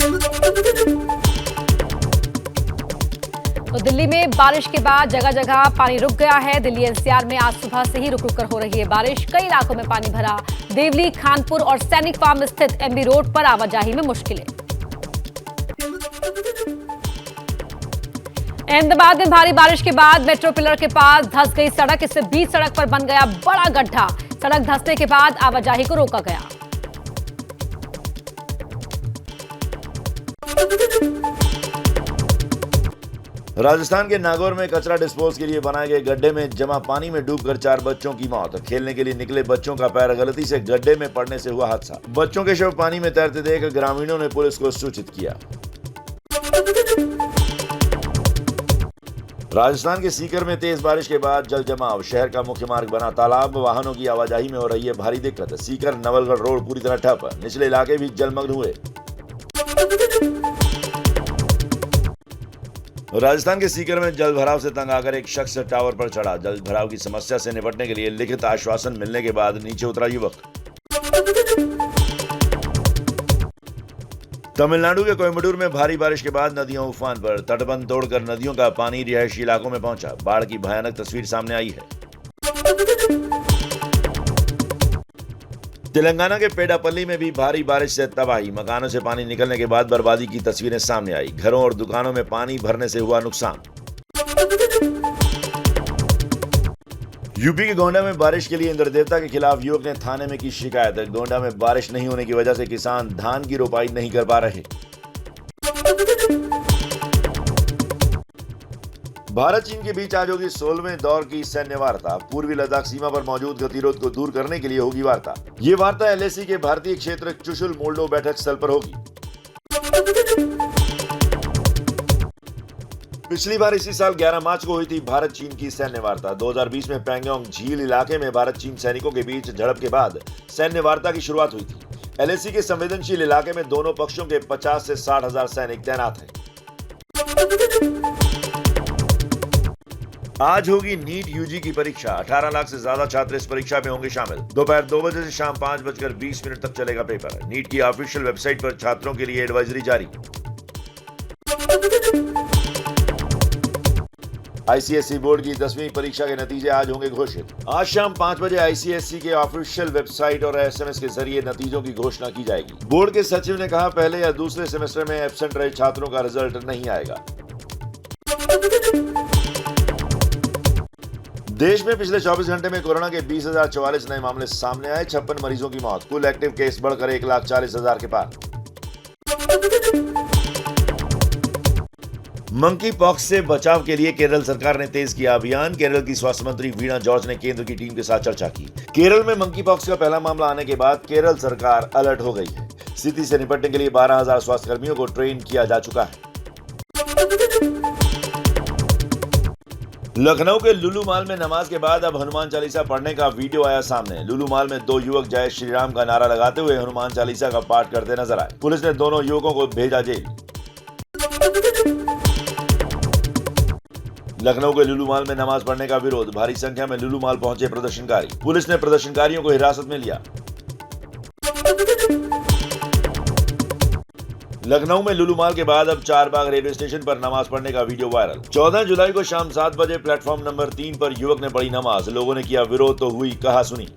तो दिल्ली में बारिश के बाद जगह जगह पानी रुक गया है। दिल्ली एनसीआर में आज सुबह से ही रुक रुक कर हो रही है बारिश। कई इलाकों में पानी भरा। देवली, खानपुर और सैनिक फार्म स्थित एमबी रोड पर आवाजाही में मुश्किलें। अहमदाबाद में भारी बारिश के बाद मेट्रो पिलर के पास धंस गई सड़क। इससे बीच सड़क पर बन गया बड़ा गड्ढा। सड़क धंसने के बाद आवाजाही को रोका गया। राजस्थान के नागौर में कचरा डिस्पोज के लिए बनाए गए गड्ढे में जमा पानी में डूबकर 4 बच्चों की मौत। खेलने के लिए निकले बच्चों का पैर गलती से गड्ढे में पड़ने से हुआ हादसा। बच्चों के शव पानी में तैरते देख ग्रामीणों ने पुलिस को सूचित किया। राजस्थान के सीकर में तेज बारिश के बाद जल जमाव। शहर का मुख्य मार्ग बना तालाब। वाहनों की आवाजाही में हो रही है भारी दिक्कत। सीकर नवलगढ़ रोड पूरी तरह ठप। निचले इलाके भी जलमग्न हुए। राजस्थान के सीकर में जल भराव से तंग आकर एक शख्स टावर पर चढ़ा। जल भराव की समस्या से निपटने के लिए लिखित आश्वासन मिलने के बाद नीचे उतरा युवक। तमिलनाडु के कोयम्बटूर में भारी बारिश के बाद नदियां उफान पर। तटबंध तोड़कर नदियों का पानी रिहायशी इलाकों में पहुंचा। बाढ़ की भयानक तस्वीर सामने आई है। तेलंगाना के पेडापल्ली में भी भारी बारिश से तबाही। मकानों से पानी निकलने के बाद बर्बादी की तस्वीरें सामने आई। घरों और दुकानों में पानी भरने से हुआ नुकसान। यूपी के गोंडा में बारिश के लिए इंद्र देवता के खिलाफ युवक ने थाने में की शिकायत। गोंडा में बारिश नहीं होने की वजह से किसान धान की रोपाई नहीं कर पा रहे। भारत चीन के बीच आज होगी 16वें दौर की सैन्य वार्ता। पूर्वी लद्दाख सीमा पर मौजूद गतिरोध को दूर करने के लिए होगी वार्ता। ये वार्ता एलएसी के भारतीय क्षेत्र चुशुल मोल्डो बैठक स्थल पर होगी। पिछली बार इसी साल 11 मार्च को हुई थी भारत चीन की सैन्य वार्ता। 2020 में पैंगोंग झील इलाके में भारत चीन सैनिकों के बीच झड़प के बाद सैन्य वार्ता की शुरुआत हुई थी। एलएसी के संवेदनशील इलाके में दोनों पक्षों के 50 से 60 हजार सैनिक तैनात हैं। आज होगी नीट यूजी की परीक्षा। 18 लाख से ज्यादा छात्र इस परीक्षा में होंगे शामिल। दोपहर 2 बजे से शाम 5:20 तक चलेगा पेपर। नीट की ऑफिशियल वेबसाइट पर छात्रों के लिए एडवाइजरी जारी। आईसीएसई बोर्ड की 10वीं परीक्षा के नतीजे आज होंगे घोषित। आज शाम 5 बजे आईसीएसई के ऑफिशियल वेबसाइट और एसएमएस के जरिए नतीजों की घोषणा की जाएगी। बोर्ड के सचिव ने कहा, पहले या दूसरे सेमेस्टर में एब्सेंट रहे छात्रों का रिजल्ट नहीं आएगा। देश में पिछले 24 घंटे में कोरोना के 20,044 नए मामले सामने आए। 56 मरीजों की मौत। कुल एक्टिव केस बढ़कर 1,40,000 के पार। मंकी पॉक्स से बचाव के लिए केरल सरकार ने तेज किया अभियान। केरल की स्वास्थ्य मंत्री वीणा जॉर्ज ने केंद्र की टीम के साथ चर्चा की। केरल में मंकी पॉक्स का पहला मामला आने के बाद केरल सरकार अलर्ट हो गई है। स्थिति से निपटने के लिए 12,000 स्वास्थ्य कर्मियों को ट्रेन किया जा चुका है। लखनऊ के लुलु मॉल में नमाज के बाद अब हनुमान चालीसा पढ़ने का वीडियो आया सामने। लुलु मॉल में 2 युवक जय श्री राम का नारा लगाते हुए हनुमान चालीसा का पाठ करते नजर आए। पुलिस ने दोनों युवकों को भेजा जेल। लखनऊ के लुलु मॉल में नमाज पढ़ने का विरोध। भारी संख्या में लुलु मॉल पहुंचे प्रदर्शनकारी। पुलिस ने प्रदर्शनकारियों को हिरासत में लिया। लखनऊ में लुलु मॉल के बाद अब चारबाग रेलवे स्टेशन पर नमाज पढ़ने का वीडियो वायरल। 14 जुलाई को शाम 7 बजे प्लेटफॉर्म नंबर 3 पर युवक ने पढ़ी नमाज। लोगों ने किया विरोध तो हुई कहा सुनी।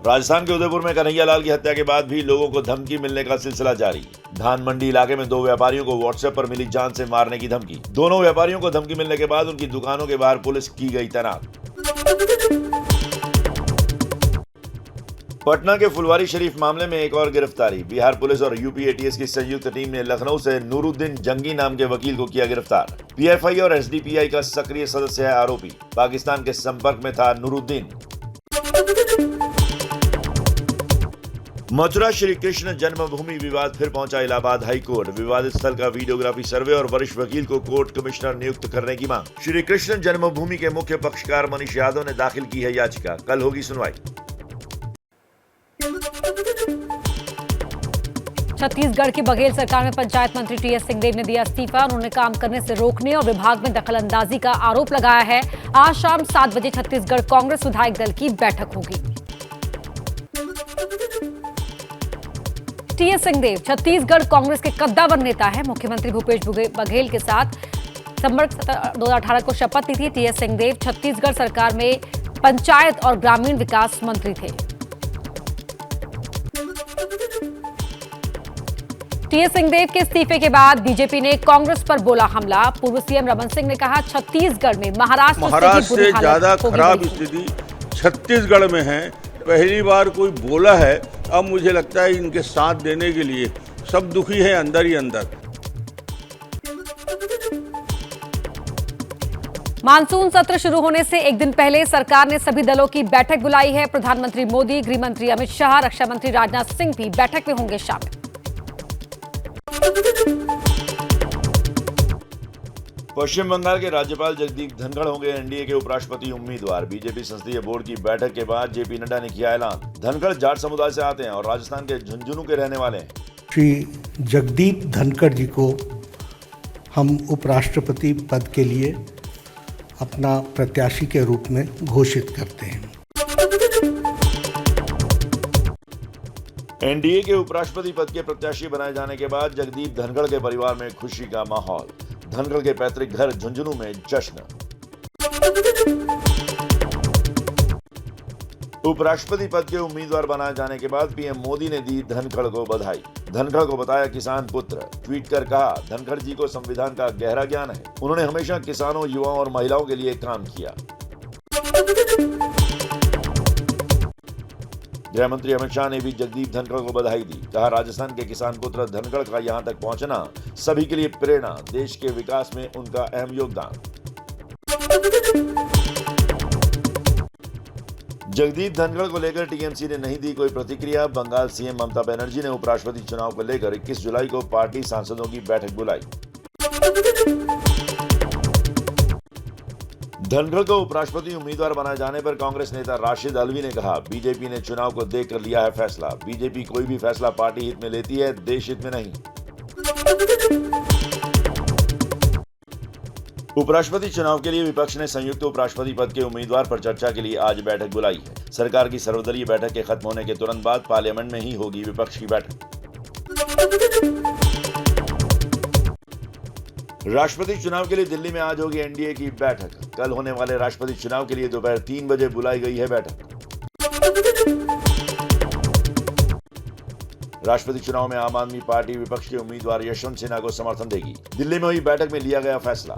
राजस्थान के उदयपुर में कन्हैयालाल की हत्या के बाद भी लोगों को धमकी मिलने का सिलसिला जारी। धान मंडी इलाके में 2 व्यापारियों को व्हाट्सएप पर मिली जान से मारने की धमकी। दोनों व्यापारियों को धमकी मिलने के बाद उनकी दुकानों के बाहर पुलिस की गई तैनात। पटना के फुलवारी शरीफ मामले में एक और गिरफ्तारी। बिहार पुलिस और यूपी एटीएस की संयुक्त टीम ने लखनऊ से नूरुद्दीन जंगी नाम के वकील को किया गिरफ्तार। पीएफआई और एसडीपीआई का सक्रिय सदस्य है आरोपी। पाकिस्तान के संपर्क में था नूरुद्दीन। मथुरा श्री कृष्ण जन्मभूमि विवाद फिर पहुंचा इलाहाबाद हाई कोर्ट। विवादित स्थल का वीडियोग्राफी सर्वे और वरिष्ठ वकील को कोर्ट कमिश्नर नियुक्त करने की मांग। श्री कृष्ण जन्मभूमि के मुख्य पक्षकार मनीष यादव ने दाखिल की है याचिका। कल होगी सुनवाई। छत्तीसगढ़ की बघेल सरकार में पंचायत मंत्री टीएस सिंहदेव ने दिया इस्तीफा। उन्होंने काम करने से रोकने और विभाग में दखलंदाजी का आरोप लगाया है। आज शाम 7 बजे छत्तीसगढ़ कांग्रेस विधायक दल की बैठक होगी। टीएस सिंहदेव छत्तीसगढ़ कांग्रेस के कद्दावर नेता है। मुख्यमंत्री भूपेश बघेल के साथ सितंबर 2018 को शपथ ली थी। टीएस सिंहदेव छत्तीसगढ़ सरकार में पंचायत और ग्रामीण विकास मंत्री थे। टीएस सिंहदेव के इस्तीफे के बाद बीजेपी ने कांग्रेस पर बोला हमला। पूर्व सीएम रमन सिंह ने कहा छत्तीसगढ़ में महाराष्ट्र से ज्यादा खराब स्थिति छत्तीसगढ़ में है। पहली बार कोई बोला है, अब मुझे लगता है इनके साथ देने के लिए सब दुखी हैं अंदर ही अंदर। मानसून सत्र शुरू होने से एक दिन पहले सरकार ने सभी दलों की बैठक बुलाई है। प्रधानमंत्री मोदी, गृह मंत्री अमित शाह, रक्षा मंत्री राजनाथ सिंह भी बैठक में होंगे शामिल। पश्चिम बंगाल के राज्यपाल जगदीप धनखड़ होंगे एनडीए के उपराष्ट्रपति उम्मीदवार। बीजेपी संसदीय बोर्ड की बैठक के बाद जेपी नड्डा ने किया ऐलान। धनखड़ जाट समुदाय से आते हैं और राजस्थान के झुंझुनू के रहने वाले हैं। श्री जगदीप धनखड़ जी को हम उपराष्ट्रपति पद के लिए अपना प्रत्याशी के रूप में घोषित करते हैं। एनडीए के उपराष्ट्रपति पद के प्रत्याशी बनाए जाने के बाद जगदीप धनखड़ के परिवार में खुशी का माहौल। धनखड़ के पैतृक घर झुंझुनू में जश्न। उपराष्ट्रपति पद के उम्मीदवार बनाए जाने के बाद पीएम मोदी ने दी धनखड़ को बधाई। धनखड़ को बताया किसान पुत्र। ट्वीट कर कहा धनखड़ जी को संविधान का गहरा ज्ञान है। उन्होंने हमेशा किसानों, युवाओं और महिलाओं के लिए काम किया। गृह मंत्री अमित शाह ने भी जगदीप धनखड़ को बधाई दी। कहा राजस्थान के किसान पुत्र धनखड़ का यहां तक पहुंचना सभी के लिए प्रेरणा, देश के विकास में उनका अहम योगदान। जगदीप धनखड़ को लेकर टीएमसी ने नहीं दी कोई प्रतिक्रिया। बंगाल सीएम ममता बनर्जी ने उपराष्ट्रपति चुनाव को लेकर 21 जुलाई को पार्टी सांसदों की बैठक बुलाई। धनखड़ को उपराष्ट्रपति उम्मीदवार बनाए जाने पर कांग्रेस नेता राशिद अलवी ने कहा बीजेपी ने चुनाव को देखकर लिया है फैसला। बीजेपी कोई भी फैसला पार्टी हित में लेती है, देश हित में नहीं। उपराष्ट्रपति चुनाव के लिए विपक्ष ने संयुक्त उपराष्ट्रपति पद के उम्मीदवार पर चर्चा के लिए आज बैठक बुलाई है। सरकार की सर्वदलीय बैठक के खत्म होने के तुरंत बाद पार्लियामेंट में ही होगी विपक्ष की बैठक। राष्ट्रपति चुनाव के लिए दिल्ली में आज होगी एनडीए की बैठक। कल होने वाले राष्ट्रपति चुनाव के लिए दोपहर 3 बजे बुलाई गई है बैठक। राष्ट्रपति चुनाव में आम आदमी पार्टी विपक्ष के उम्मीदवार यशवंत सिन्हा को समर्थन देगी। दिल्ली में हुई बैठक में लिया गया फैसला।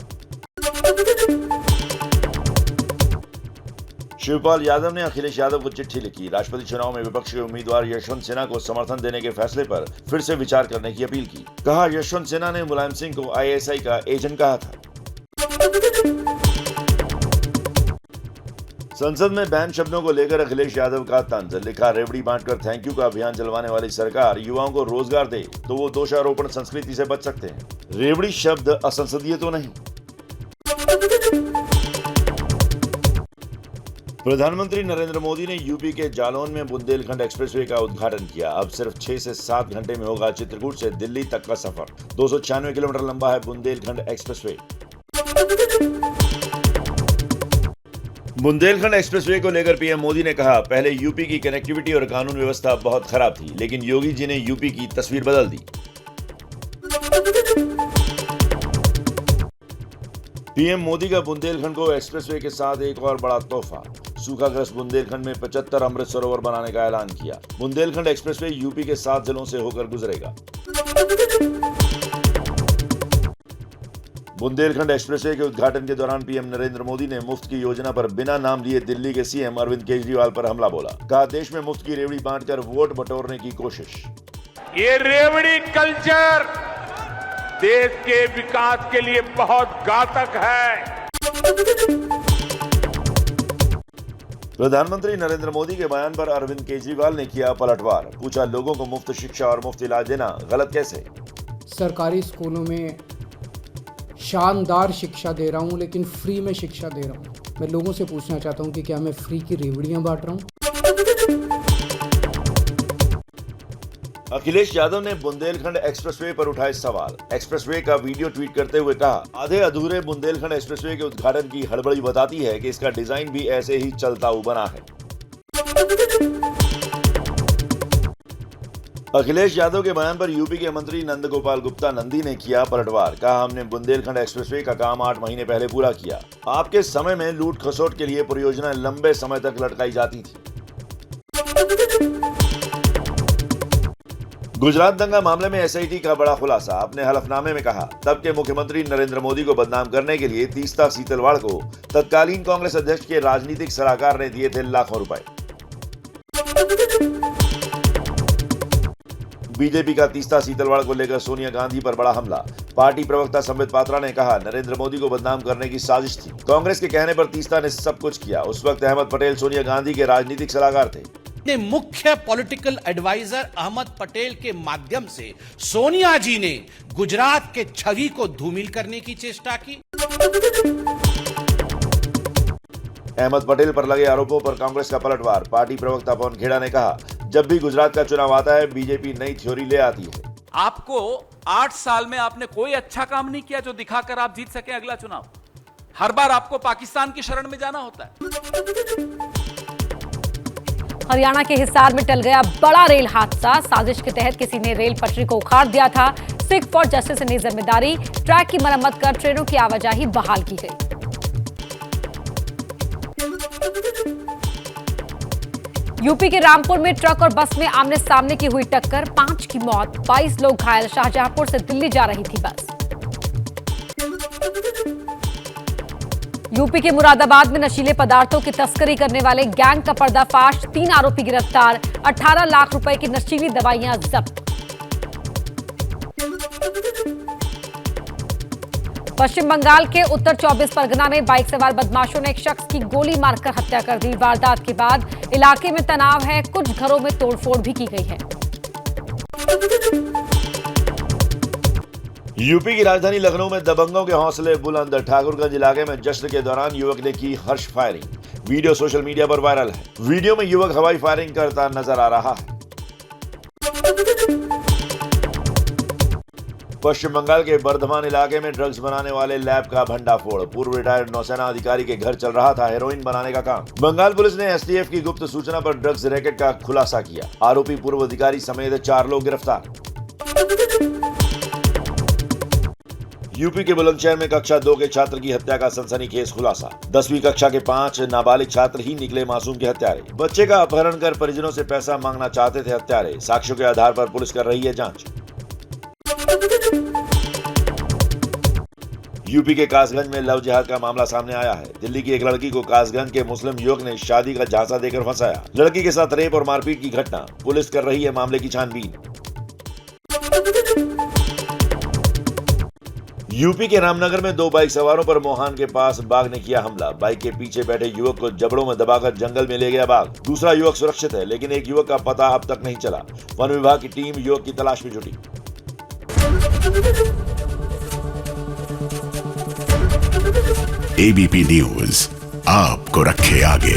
शिवपाल यादव ने अखिलेश यादव को चिट्ठी लिखी। राष्ट्रपति चुनाव में विपक्ष के उम्मीदवार यशवंत सिन्हा को समर्थन देने के फैसले पर फिर से विचार करने की अपील की। कहा यशवंत सिन्हा ने मुलायम सिंह को आईएसआई का एजेंट कहा था। संसद में बैन शब्दों को लेकर अखिलेश यादव का तंज। लिखा रेवड़ी बांटकर थैंक यू का अभियान चलवाने वाली सरकार युवाओं को रोजगार दे तो वो दोषारोपण संस्कृति से बच सकते हैं। रेवड़ी शब्द असंसदीय तो नहीं। प्रधानमंत्री नरेंद्र मोदी ने यूपी के जालौन में बुंदेलखंड एक्सप्रेसवे का उद्घाटन किया। अब सिर्फ 6 से 7 घंटे में होगा चित्रकूट से दिल्ली तक का सफर। 296 किलोमीटर लंबा है बुंदेलखंड एक्सप्रेसवे। बुंदेलखंड एक्सप्रेसवे को लेकर पीएम मोदी ने कहा पहले यूपी की कनेक्टिविटी और कानून व्यवस्था बहुत खराब थी, लेकिन योगी जी ने यूपी की तस्वीर बदल दी। पीएम मोदी का बुंदेलखंड को एक्सप्रेसवे के साथ एक और बड़ा तोहफा। सूखाग्रस्त बुंदेलखंड में 75 अमृत सरोवर बनाने का ऐलान किया। बुंदेलखंड एक्सप्रेसवे यूपी के 7 जिलों से होकर गुजरेगा। बुंदेलखंड एक्सप्रेसवे के उद्घाटन के दौरान पीएम नरेंद्र मोदी ने मुफ्त की योजना पर बिना नाम लिए दिल्ली के सीएम अरविंद केजरीवाल पर हमला बोला। कहा देश में मुफ्त की रेवड़ी बांटकर वोट बटोरने की कोशिश। ये रेवड़ी कल्चर देश के विकास के लिए बहुत घातक है। प्रधानमंत्री नरेंद्र मोदी के बयान पर अरविंद केजरीवाल ने किया पलटवार। पूछा लोगों को मुफ्त शिक्षा और मुफ्त इलाज देना गलत कैसे? सरकारी स्कूलों में शानदार शिक्षा दे रहा हूं, लेकिन फ्री में शिक्षा दे रहा हूं। मैं लोगों से पूछना चाहता हूं कि क्या मैं फ्री की रेवड़ियां बांट रहा हूं? अखिलेश यादव ने बुंदेलखंड एक्सप्रेसवे पर उठाए सवाल। एक्सप्रेसवे का वीडियो ट्वीट करते हुए कहा आधे अधूरे बुंदेलखंड एक्सप्रेसवे के उद्घाटन की हड़बड़ी बताती है कि इसका डिजाइन भी ऐसे ही चलता हुआ बना है। अखिलेश यादव के बयान पर यूपी के मंत्री नंदगोपाल गुप्ता नंदी ने किया पलटवार। कहा, हमने बुंदेलखंड एक्सप्रेसवे का काम 8 महीने पहले पूरा किया। आपके समय में लूट खसोट के लिए परियोजनाएं लंबे समय तक लटकाई जाती थी। गुजरात दंगा मामले में एसआईटी का बड़ा खुलासा। अपने हलफनामे में कहा, तब के मुख्यमंत्री नरेंद्र मोदी को बदनाम करने के लिए तीस्ता सीतलवाड़ को तत्कालीन कांग्रेस अध्यक्ष के राजनीतिक सलाहकार ने दिए थे लाखों रुपए। बीजेपी का तीस्ता सीतलवाड़ को लेकर सोनिया गांधी पर बड़ा हमला। पार्टी प्रवक्ता संबित पात्रा ने कहा, नरेंद्र मोदी को बदनाम करने की साजिश थी। कांग्रेस के कहने पर तीस्ता ने सब कुछ किया। उस वक्त अहमद पटेल सोनिया गांधी के राजनीतिक सलाहकार थे। मुख्य पॉलिटिकल एडवाइजर अहमद पटेल के माध्यम से सोनिया जी ने गुजरात के छवि को धूमिल करने की चेष्टा की। अहमद पटेल पर लगे आरोपों पर कांग्रेस का पलटवार। पार्टी प्रवक्ता पवन खेड़ा ने कहा, जब भी गुजरात का चुनाव आता है बीजेपी नई थ्योरी ले आती है। आपको 8 साल में आपने कोई अच्छा काम नहीं किया जो दिखाकर आप जीत सके अगला चुनाव। हर बार आपको पाकिस्तान की शरण में जाना होता है। हरियाणा के हिसार में टल गया बड़ा रेल हादसा। साजिश के तहत किसी ने रेल पटरी को उखाड़ दिया था। सिख फॉर जस्टिस ने जिम्मेदारी। ट्रैक की मरम्मत कर ट्रेनों की आवाजाही बहाल की गई। यूपी के रामपुर में ट्रक और बस में आमने सामने की हुई टक्कर। 5 की मौत, 22 लोग घायल। शाहजहांपुर से दिल्ली जा रही थी बस। यूपी के मुरादाबाद में नशीले पदार्थों की तस्करी करने वाले गैंग का पर्दाफाश। 3 आरोपी गिरफ्तार। 18 लाख रुपए की नशीली दवाइयां जब्त। पश्चिम बंगाल के उत्तर 24 परगना में बाइक सवार बदमाशों ने एक शख्स की गोली मारकर हत्या कर दी। वारदात के बाद इलाके में तनाव है। कुछ घरों में तोड़फोड़ भी की गई है। यूपी की राजधानी लखनऊ में दबंगों के हौसले बुलंद। ठाकुरगंज इलाके में जश्न के दौरान युवक ने की हर्ष फायरिंग। वीडियो सोशल मीडिया पर वायरल है। वीडियो में युवक हवाई फायरिंग करता नजर आ रहा है। पश्चिम बंगाल के बर्धमान इलाके में ड्रग्स बनाने वाले लैब का भंडाफोड़। पूर्व रिटायर्ड नौसेना अधिकारी के घर चल रहा था हेरोइन बनाने का काम। बंगाल पुलिस ने एसटीएफ की गुप्त सूचना पर ड्रग्स रैकेट का खुलासा किया। आरोपी पूर्व अधिकारी समेत 4 लोग गिरफ्तार। यूपी के बुलंदशहर में कक्षा 2 के छात्र की हत्या का सनसनीखेज खुलासा। 10वीं कक्षा के 5 नाबालिग छात्र ही निकले मासूम के हत्यारे। बच्चे का अपहरण कर परिजनों से पैसा मांगना चाहते थे हत्यारे। साक्ष्यों के आधार पर पुलिस कर रही है जांच। यूपी के कासगंज में लव जिहाद का मामला सामने आया है। दिल्ली की एक लड़की को कासगंज के मुस्लिम युवक ने शादी का झांसा देकर फंसाया। लड़की के साथ रेप और मारपीट की घटना। पुलिस कर रही है मामले की छानबीन। यूपी के रामनगर में 2 बाइक सवारों पर मोहान के पास बाघ ने किया हमला। बाइक के पीछे बैठे युवक को जबड़ों में दबाकर जंगल में ले गया बाघ। दूसरा युवक सुरक्षित है, लेकिन एक युवक का पता अब तक नहीं चला। वन विभाग की टीम युवक की तलाश में जुटी। एबीपी न्यूज आपको रखे आगे।